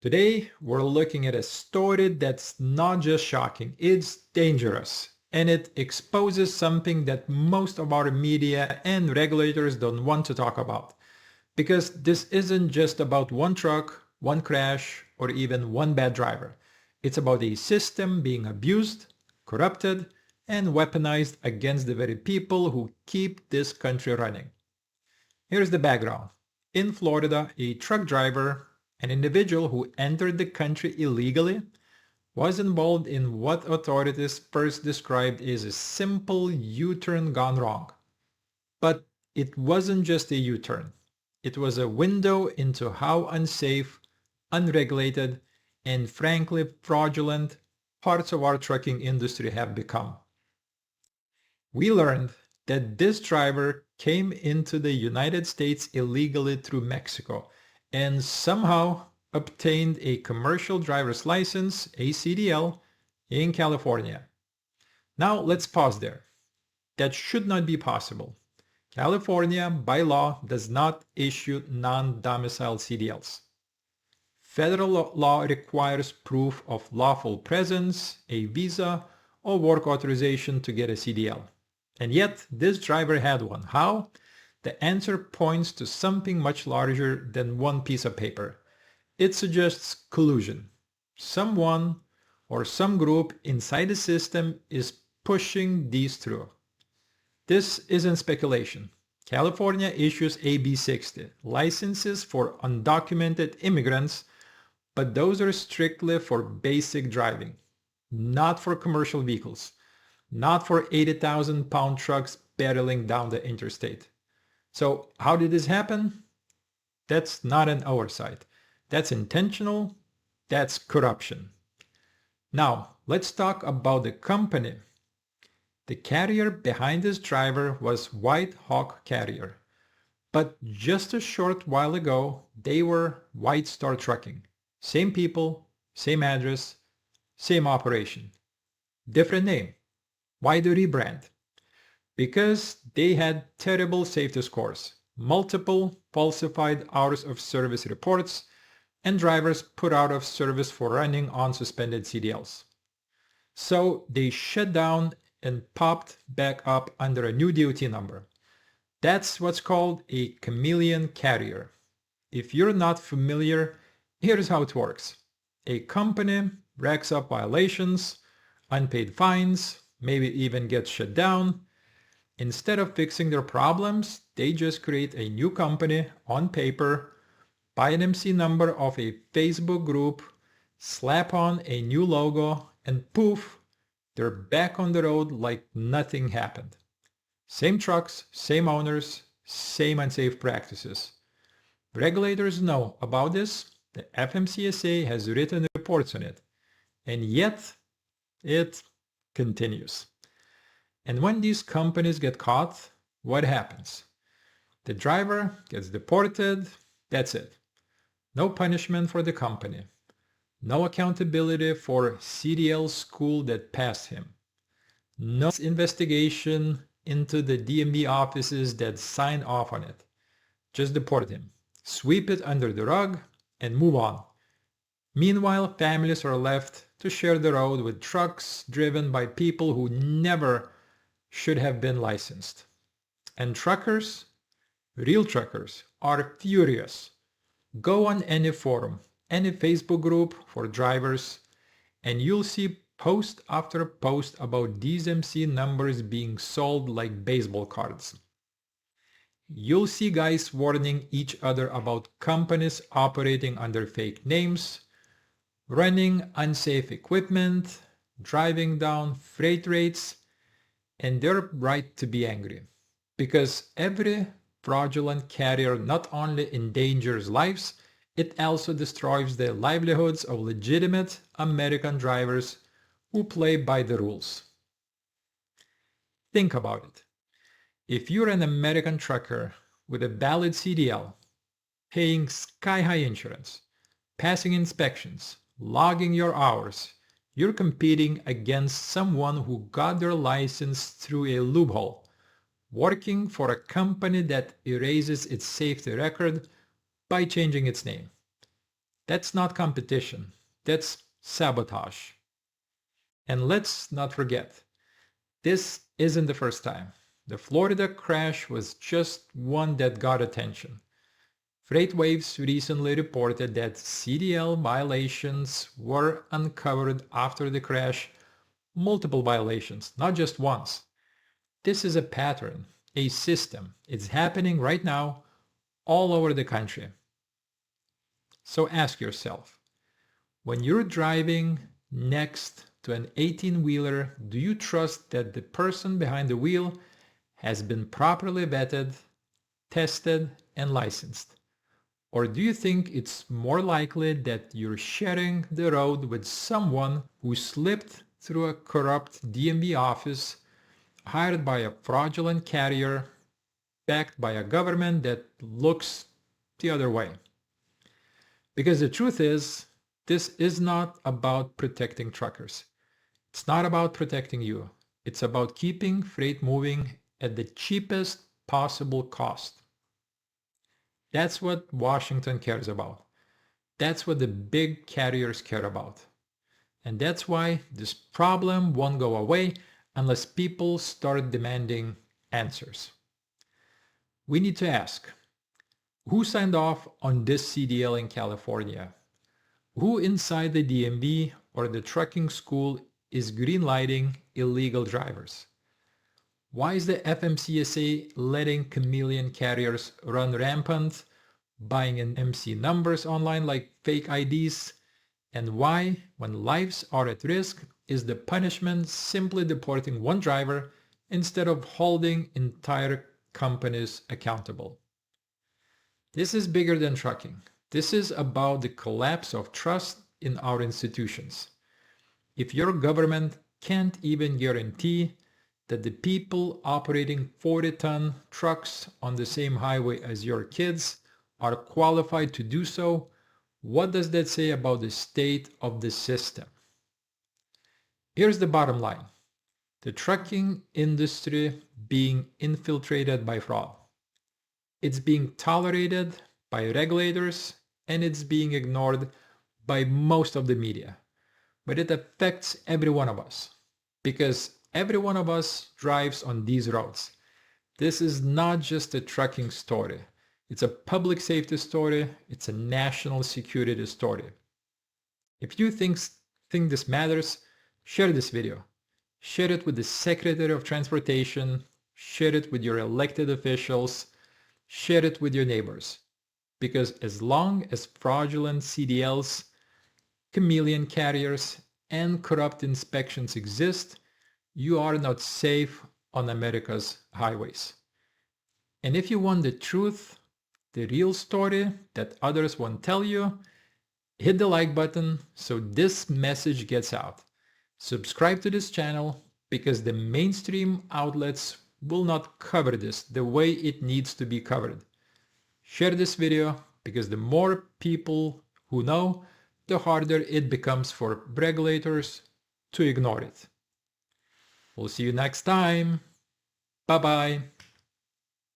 Today, we're looking at a story that's not just shocking, it's dangerous. And it exposes something that most of our media and regulators don't want to talk about. Because this isn't just about one truck, one crash, or even one bad driver. It's about a system being abused, corrupted, and weaponized against the very people who keep this country running. Here's the background. In Florida, a truck driver, an individual who entered the country illegally, was involved in what authorities first described as a simple U-turn gone wrong. But it wasn't just a U-turn. It was a window into how unsafe, unregulated, and frankly fraudulent parts of our trucking industry have become. We learned that this driver came into the United States illegally through Mexico and somehow obtained a commercial driver's license, a CDL, in California. Now let's pause there. That should not be possible. California, by law, does not issue non-domicile CDLs. Federal law requires proof of lawful presence, a visa, or work authorization to get a CDL. And yet, this driver had one. How? The answer points to something much larger than one piece of paper. It suggests collusion. Someone or some group inside the system is pushing these through. This isn't speculation. California issues AB 60, licenses for undocumented immigrants, but those are strictly for basic driving, not for commercial vehicles, not for 80,000-pound trucks barreling down the interstate. So how did this happen? That's not an oversight. That's intentional. That's corruption. Now, let's talk about the company. The carrier behind this driver was White Hawk Carrier. But just a short while ago, they were White Star Trucking. Same people, same address, same operation. Different name. Why the rebrand? Because they had terrible safety scores, multiple falsified hours of service reports, and drivers put out of service for running on suspended CDLs. So they shut down and popped back up under a new DOT number. That's what's called a Chameleon Carrier. If you're not familiar, here's how it works. A company racks up violations, unpaid fines, maybe even gets shut down. Instead of fixing their problems, they just create a new company on paper, buy an MC number of a Facebook group, slap on a new logo, and poof, they're back on the road like nothing happened. Same trucks, same owners, same unsafe practices. Regulators know about this. The FMCSA has written reports on it. And yet, it continues. And when these companies get caught, what happens? The driver gets deported, that's it. No punishment for the company. No accountability for CDL school that passed him. No investigation into the DMV offices that signed off on it. Just deport him. Sweep it under the rug and move on. Meanwhile, families are left to share the road with trucks driven by people who never should have been licensed. And truckers, real truckers, are furious. Go on any forum, any Facebook group for drivers, and you'll see post after post about these MC numbers being sold like baseball cards. You'll see guys warning each other about companies operating under fake names, running unsafe equipment, driving down freight rates, and they're right to be angry. Because every fraudulent carrier not only endangers lives, it also destroys the livelihoods of legitimate American drivers who play by the rules. Think about it. If you're an American trucker with a valid CDL, paying sky-high insurance, passing inspections, logging your hours, you're competing against someone who got their license through a loophole, working for a company that erases its safety record by changing its name. That's not competition. That's sabotage. And let's not forget, this isn't the first time. The Florida crash was just one that got attention. FreightWaves recently reported that CDL violations were uncovered after the crash, multiple violations, not just once. This is a pattern, a system. It's happening right now all over the country. So ask yourself, when you're driving next to an 18-wheeler, do you trust that the person behind the wheel has been properly vetted, tested, and licensed? Or do you think it's more likely that you're sharing the road with someone who slipped through a corrupt DMV office, hired by a fraudulent carrier, backed by a government that looks the other way? Because the truth is, this is not about protecting truckers. It's not about protecting you. It's about keeping freight moving at the cheapest possible cost. That's what Washington cares about. That's what the big carriers care about. And that's why this problem won't go away unless people start demanding answers. We need to ask, who signed off on this CDL in California? Who inside the DMV or the trucking school is greenlighting illegal drivers? Why is the FMCSA letting Chameleon Carriers run rampant, buying in MC numbers online like fake IDs? And why, when lives are at risk, is the punishment simply deporting one driver instead of holding entire companies accountable? This is bigger than trucking. This is about the collapse of trust in our institutions. If your government can't even guarantee that the people operating 40-ton trucks on the same highway as your kids are qualified to do so, what does that say about the state of the system? Here's the bottom line. The trucking industry being infiltrated by fraud. It's being tolerated by regulators and it's being ignored by most of the media. But it affects every one of us because every one of us drives on these roads. This is not just a trucking story. It's a public safety story. It's a national security story. If you think this matters, share this video. Share it with the Secretary of Transportation. Share it with your elected officials. Share it with your neighbors. Because as long as fraudulent CDLs, chameleon carriers, and corrupt inspections exist, you are not safe on America's highways. And if you want the truth, the real story that others won't tell you, hit the like button so this message gets out. Subscribe to this channel because the mainstream outlets will not cover this the way it needs to be covered. Share this video because the more people who know, the harder it becomes for regulators to ignore it. We'll see you next time. Bye-bye.